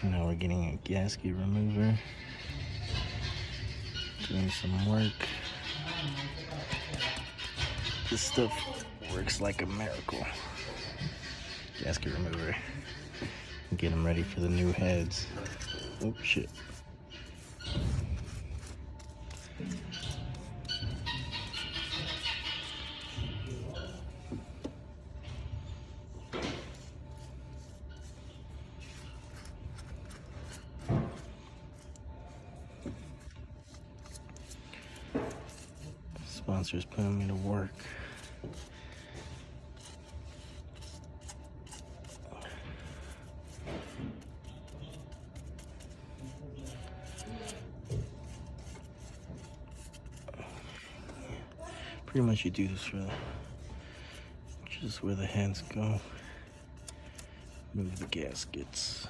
Now we're getting a gasket remover, doing some work. This stuff works like a miracle. Gasket remover. Get them ready for the new heads. Oh shit. Sponsors putting me to work. Pretty much you do this for just where the heads go. Move the gaskets.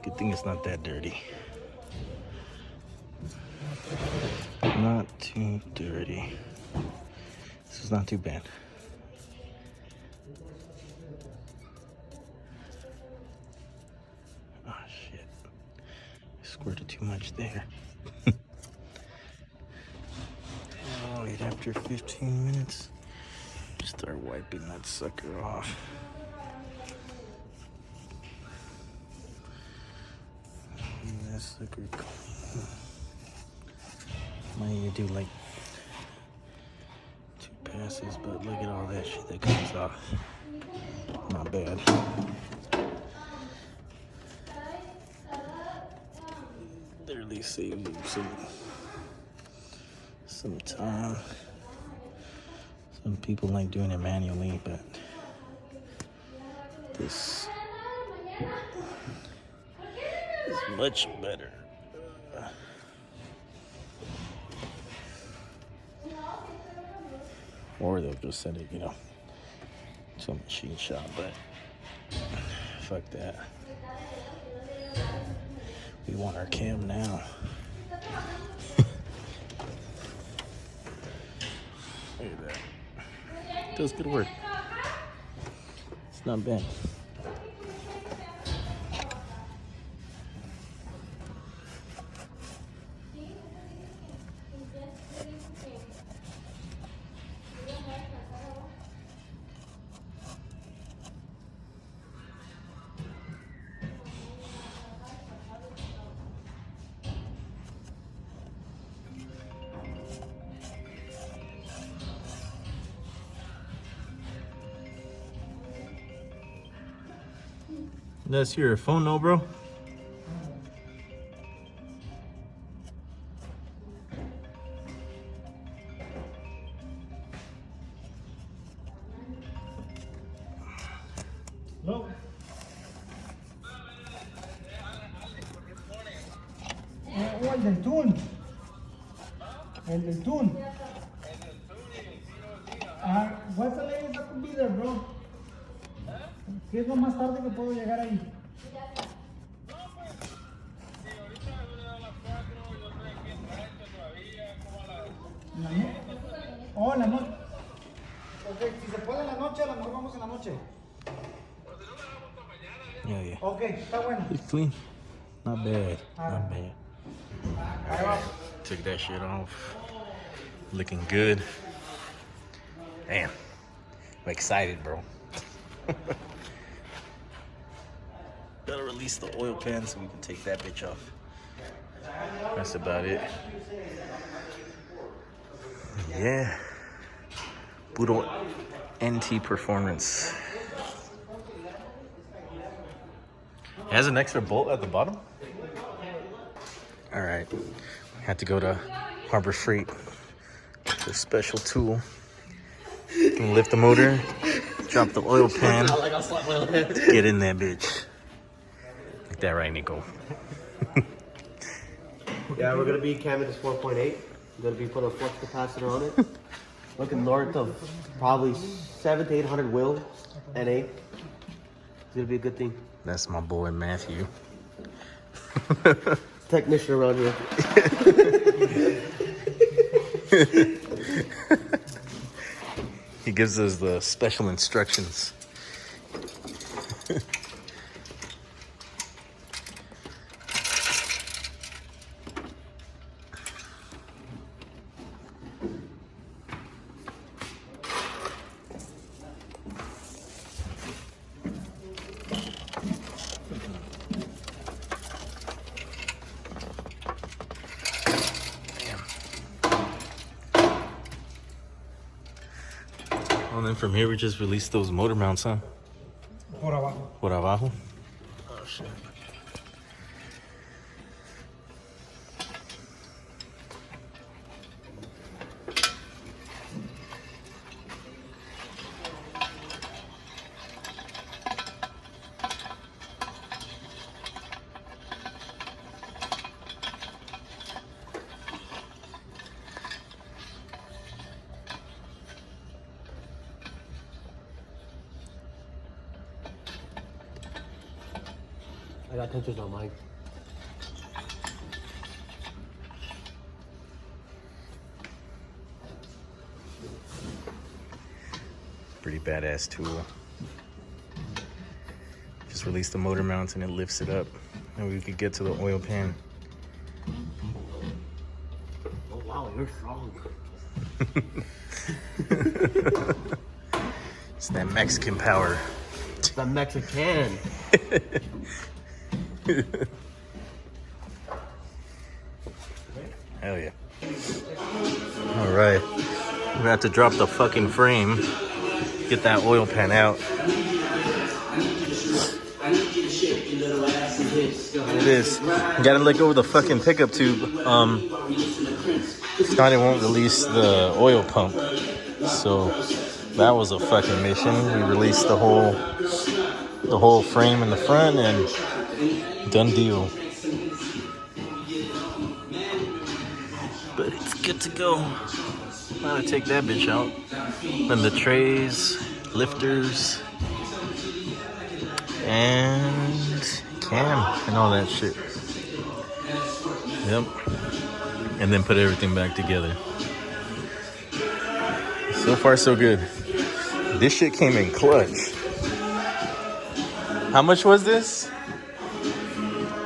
Good thing it's not that dirty. Not too dirty. This is not too bad. Oh shit. I squirted too much there. Oh, wait, after 15 minutes, start wiping that sucker off. That sucker clean. Might need to do like 2 passes, but look at all that shit that comes off. Not bad. Literally saved me some time. Some people like doing it manually, but this is much better. Or they'll just send it, to a machine shop, but fuck that. We want our cam now. Look at that. It does good work. It's not bad. That's your phone, no, bro? Hello. El del Tun. El del Tun. What's the latest that could be there, bro? ¿Qué es lo más tarde que puedo llegar ahí? Oh, en la noche. Ok, si se puede en la noche, a lo mejor vamos en la noche. Yeah. Ok, está bueno. It's clean. Not bad. Not bad. Alright. Took that shit off. Looking good. Damn. I'm excited, bro. Gotta release the oil pan so we can take that bitch off. That's about it. Yeah. Budo NT Performance. It has an extra bolt at the bottom. All right. Had to go to Harbor Freight. The special tool. You can lift the motor, drop the oil pan, get in there, bitch. Like that, right, Nico? Yeah, we're gonna be camming this 4.8. We're gonna be putting a flux capacitor on it. Looking north of probably 700 to 800 will NA. It's gonna be a good thing. That's my boy Matthew. Technician around here. He gives us the special instructions. And then from here we just release those motor mounts, huh? Por abajo. Por abajo. Oh shit. I got tensions on mine. Pretty badass tool. Just release the motor mounts and it lifts it up. And we could get to the oil pan. Oh wow, you're strong. It's that Mexican power. It's the Mexican. Hell yeah. Alright. We have to drop the fucking frame. Get that oil pan out. It is. You gotta let go of the fucking pickup tube. Scotty won't release the oil pump. So that was a fucking mission. We released the whole frame in the front and done deal. But it's good to go. I'm gonna take that bitch out. Then the trays, lifters, and cam and all that shit. Yep. And then put everything back together. So far so good. This shit came in clutch. How much was this?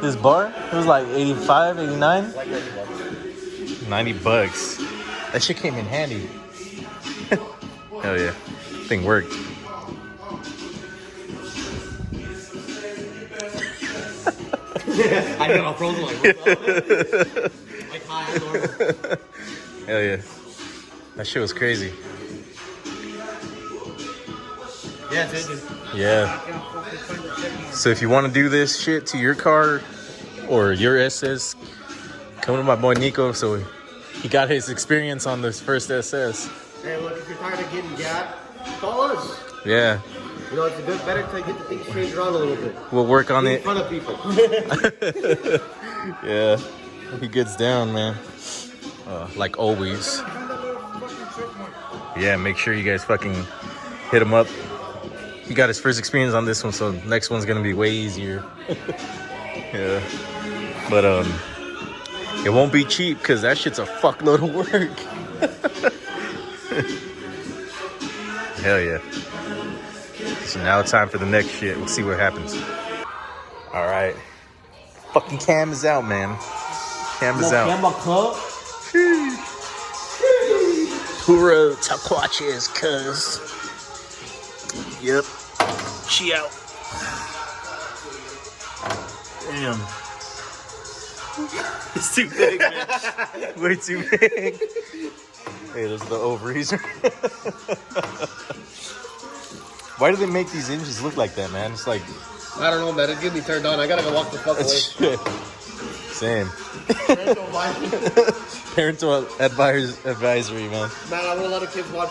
This bar? It was like 85, 89? Like $90. That shit came in handy. Hell yeah. Thing worked. I got all frozen like, what's up? Like high and normal. Hell yeah. That shit was crazy. Yeah, it's engine. Yeah. So if you want to do this shit to your car or your SS, come to my boy Nico. So he got his experience on this first SS. Hey, look, if you're tired of getting gapped, call us. Yeah. You know, it's better to get the things changed around a little bit. We'll work on In it. front of people. Yeah. He gets down, man. Like always. Yeah, make sure you guys fucking hit him up. He got his first experience on this one, so next one's gonna be way easier. Yeah. But it won't be cheap because that shit's a fuckload of work. Hell yeah. So now it's time for the next shit. We'll see what happens. All right. Fucking cam is out, man. Cam is out. Puro taquaches, cuz. Yep. She out. Damn. It's too big, man. Way too big. Hey, those are the ovaries. Why do they make these engines look like that, man? It's like... I don't know, man. It's getting me turned on. I gotta go walk the fuck away. Shit. Same. Parental advisory, man. Man, I want a lot of kids watch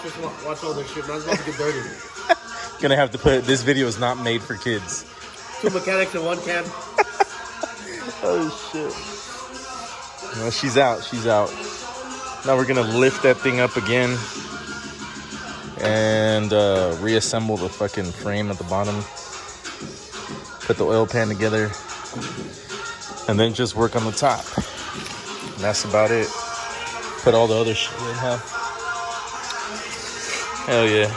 all this shit, man. It's about to get dirty. Gonna have to put, this video is not made for kids. 2 mechanics and 1 cam. Oh, shit. No, she's out. She's out. Now we're gonna lift that thing up again and reassemble the fucking frame at the bottom. Put the oil pan together. and then just work on the top. And that's about it. Put all the other shit in, huh? Hell yeah.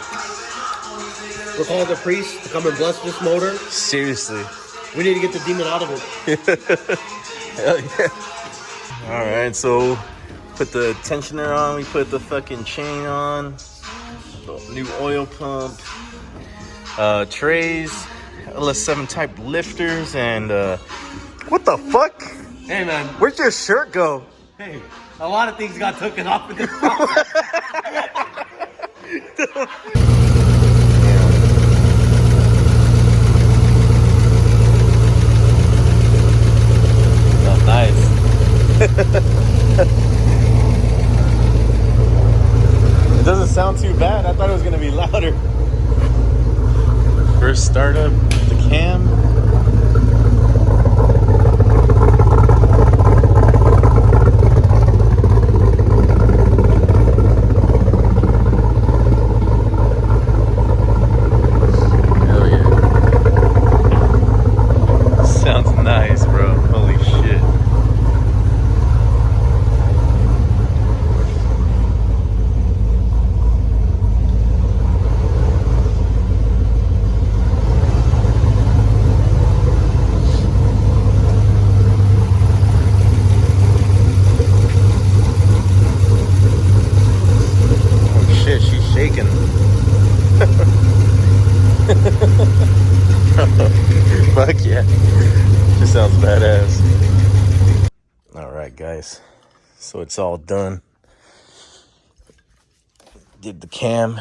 We're calling the priest to come and bless this motor. Seriously. We need to get the demon out of it. Hell yeah. All right, so put the tensioner on. We put the fucking chain on. The new oil pump. Trays. LS7 type lifters. And what the fuck? Hey, man. Where'd your shirt go? Hey, a lot of things got taken off in this. Oh, nice. It doesn't sound too bad. I thought it was gonna be louder. First startup, the cam. Hell yeah. Sounds nice, bro. Holy shit. Shit, she's shaking. Fuck yeah. She sounds badass. Alright, guys. So it's all done. Did the cam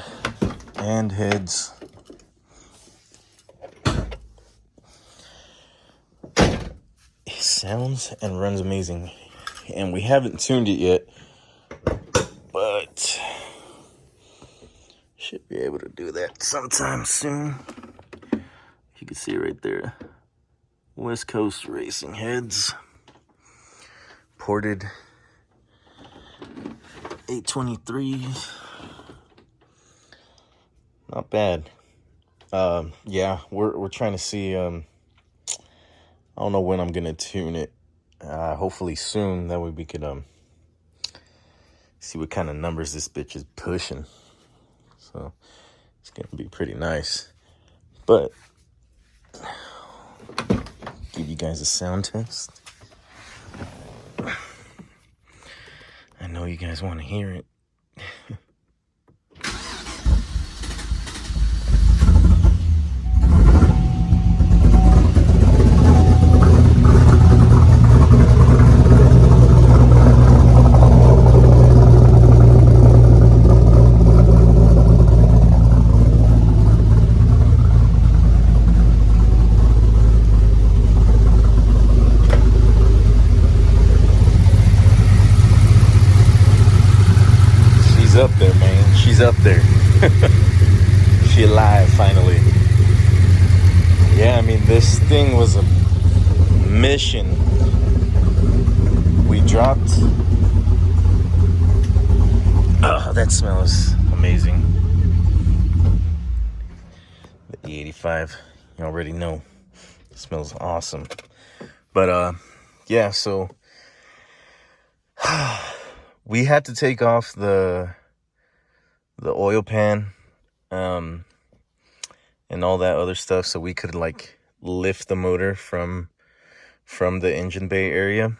and heads. It sounds and runs amazing. And we haven't tuned it yet, but should be able to do that sometime soon. You can see right there, West Coast Racing heads, ported 823s. Not bad. Yeah, we're trying to see. I don't know when I'm gonna tune it. Hopefully soon. That way we could see what kind of numbers this bitch is pushing. So it's gonna be pretty nice. But give you guys a sound test. I know you guys want to hear it. She's up there, man. She's up there. She alive finally. Yeah, I mean, this thing was a mission. We dropped. Oh, that smells amazing. The E85, you already know. It smells awesome. But yeah, so we had to take off the oil pan and all that other stuff so we could like lift the motor from the engine bay area.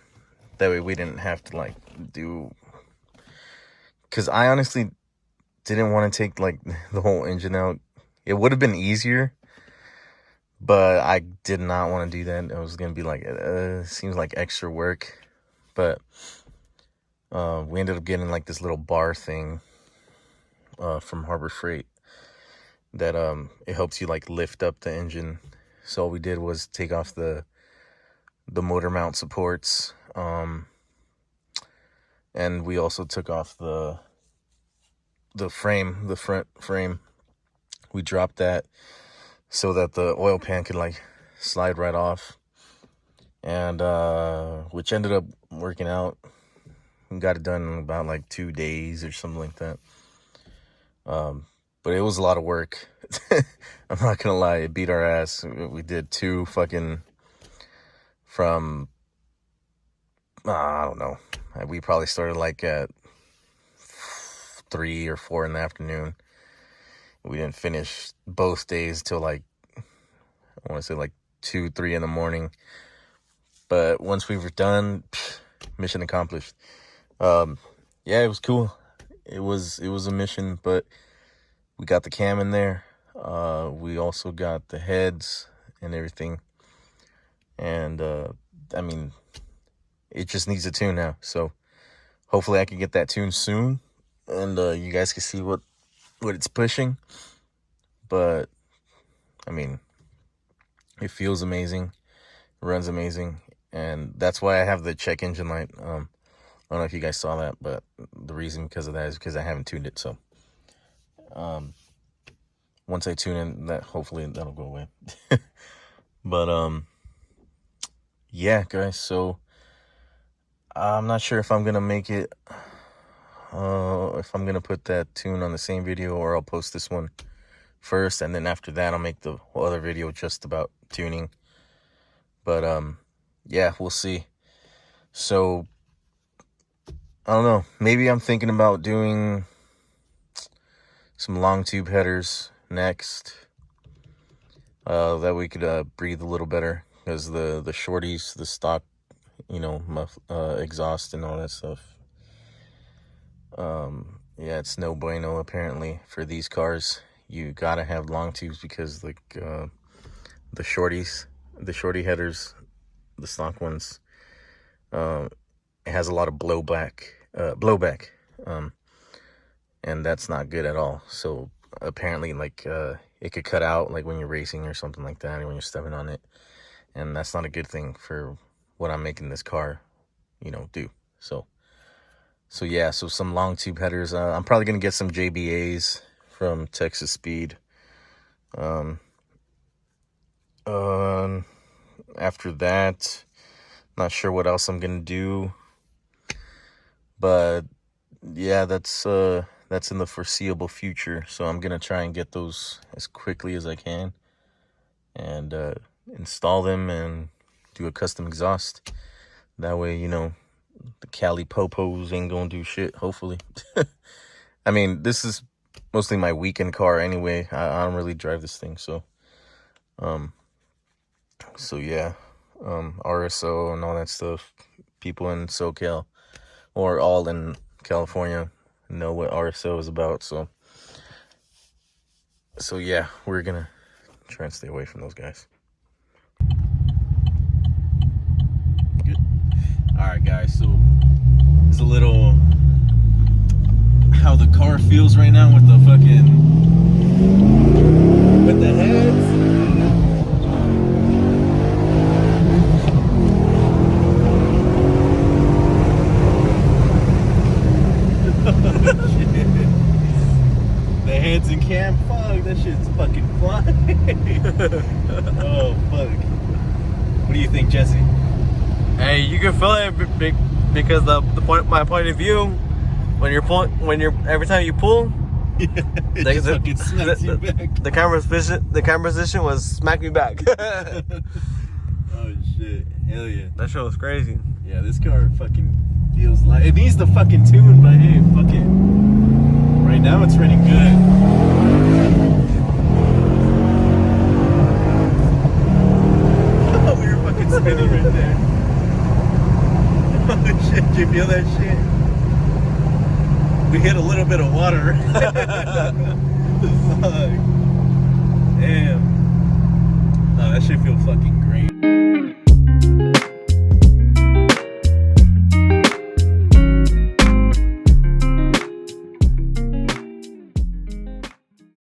That way we didn't have to like do, because I honestly didn't want to take like the whole engine out. It would have been easier, but I did not want to do that. It was gonna be like seems like extra work. But we ended up getting like this little bar thing from Harbor Freight that it helps you like lift up the engine. So all we did was take off the motor mount supports, and we also took off the frame, the front frame. We dropped that so that the oil pan could like slide right off, and which ended up working out. We got it done in about like 2 days or something like that. But it was a lot of work. I'm not gonna lie, it beat our ass. We did 2 fucking from I don't know. We probably started like at 3 or 4 in the afternoon. We didn't finish both days till like, I want to say like 2, 3 in the morning. But once we were done, mission accomplished. Yeah, it was cool. It was a mission, but we got the cam in there. We also got the heads and everything. And, I mean, it just needs a tune now. So hopefully I can get that tune soon. And, you guys can see what it's pushing. But, I mean, it feels amazing. It runs amazing. And that's why I have the check engine light. I don't know if you guys saw that, but the reason because of that is because I haven't tuned it. So, once I tune in, that hopefully that'll go away. But yeah, guys. So I'm not sure if I'm gonna make it. If I'm gonna put that tune on the same video, or I'll post this one first, and then after that I'll make the other video just about tuning. But yeah, we'll see. So I don't know. Maybe I'm thinking about doing some long tube headers next. That we could breathe a little better, because the shorties, the stock, you know, exhaust and all that stuff. Yeah, it's no bueno apparently for these cars. You gotta have long tubes because like the shorty headers, the stock ones, it has a lot of blowback, and that's not good at all. So apparently, like, it could cut out like when you're racing or something like that, or when you're stepping on it, and that's not a good thing for what I'm making this car, you know, do. So yeah, so some long tube headers. I'm probably gonna get some JBAs from Texas Speed. After that, not sure what else I'm gonna do, but yeah, that's in the foreseeable future. So I'm gonna try and get those as quickly as I can, and install them and do a custom exhaust. That way, you know, the Cali Popos ain't gonna do shit, hopefully. I mean, this is mostly my weekend car anyway. I don't really drive this thing, so yeah, RSO and all that stuff. People in SoCal, or all in California, know what RSO is about. So yeah, we're gonna try and stay away from those guys. Good. All right, guys. So it's a little how the car feels right now with the heads. The heads and cam, fuck, that shit's fucking flying. Oh fuck. What do you think, Jesse? Hey, you can feel it because my point of view, every time you pull, the camera position was smack me back. Oh shit, hell yeah. That shit was crazy. Yeah, this car fucking feels like it needs the fucking tune, but hey, fuck it. Right now it's running good. Oh, we were fucking spinning right there. Oh shit, did you feel that shit? We hit a little bit of water. Fuck. Damn. No, that shit feels fucking great.